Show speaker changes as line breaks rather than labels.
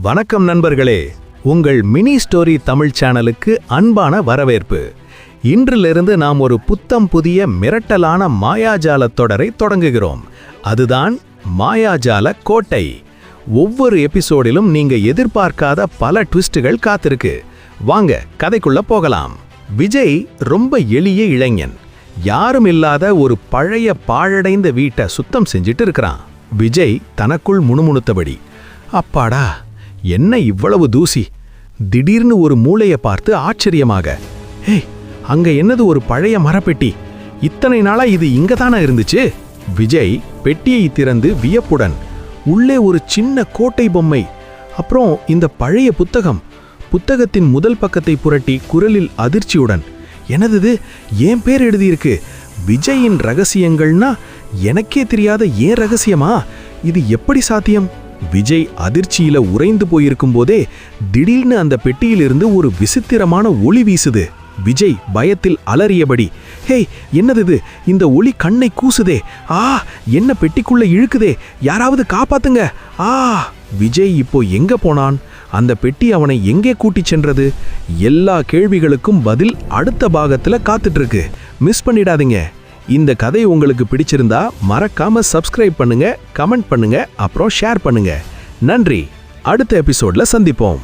வணக்கம் நண்பர்களே, உங்கள் மினி ஸ்டோரி தமிழ் சேனலுக்கு அன்பான வரவேற்பு. இன்றிலிருந்து நாம் ஒரு புத்தம் புதிய மிரட்டலான மாயாஜால தொடரை தொடங்குகிறோம். அதுதான் மாயாஜால கோட்டை. ஒவ்வொரு எபிசோடிலும் நீங்க எதிர்பார்க்காத பல ட்விஸ்டுகள் காத்திருக்கு. வாங்க கதைக்குள்ள போகலாம். விஜய் ரொம்ப எளிய இளைஞன். யாரும் இல்லாத ஒரு பழைய பாழடைந்த வீட்டை சுத்தம் செஞ்சிட்டு இருக்கிறான். விஜய் தனக்குள் முணுமுணுத்தபடி, அப்பாடா, என்ன இவ்வளவு தூசி! திடீர்னு ஒரு மூளையை பார்த்து ஆச்சரியமாக, ஏய், அங்க என்னது ஒரு பழைய மரப்பெட்டி! இத்தனை நாளா இது இங்கதானா இருந்துச்சு? விஜய் பெட்டியை திறந்து வியப்புடன், உள்ளே ஒரு சின்ன கோட்டை பொம்மை, அப்புறம் இந்த பழைய புத்தகத்தின் முதல் பக்கத்தை புரட்டி குரலில் அதிர்ச்சியுடன், எனது ஏன் பேர் எழுதியிருக்கு? விஜயின் ரகசியங்கள்னா எனக்கே தெரியாத ஏன் ரகசியமா? இது எப்படி சாத்தியம்? விஜய் அதிர்ச்சியில உறைந்து போயிருக்கும் போதே திடீர்னு அந்த பெட்டியிலிருந்து ஒரு விசித்திரமான ஒளி வீசுது. விஜய் பயத்தில் அலறியபடி, ஹேய், என்னது இந்த ஒளி? கண்ணை கூசுதே! ஆ, என்ன பெட்டிக்குள்ள இழுக்குதே! யாராவது காப்பாத்துங்க! ஆ! விஜய் இப்போ எங்க போனான்? அந்த பெட்டி அவனை எங்கே கூட்டிச் சென்றது? எல்லா கேள்விகளுக்கும் பதில் அடுத்த பாகத்துல காத்துட்டு இருக்கு. மிஸ் பண்ணிடாதீங்க. இந்த கதை உங்களுக்கு பிடிச்சிருந்தா மறக்காம சப்ஸ்கிரைப் பண்ணுங்க, கமெண்ட் பண்ணுங்க, அப்புறம் ஷேர் பண்ணுங்க. நன்றி. அடுத்த எபிசோட்ல சந்திப்போம்.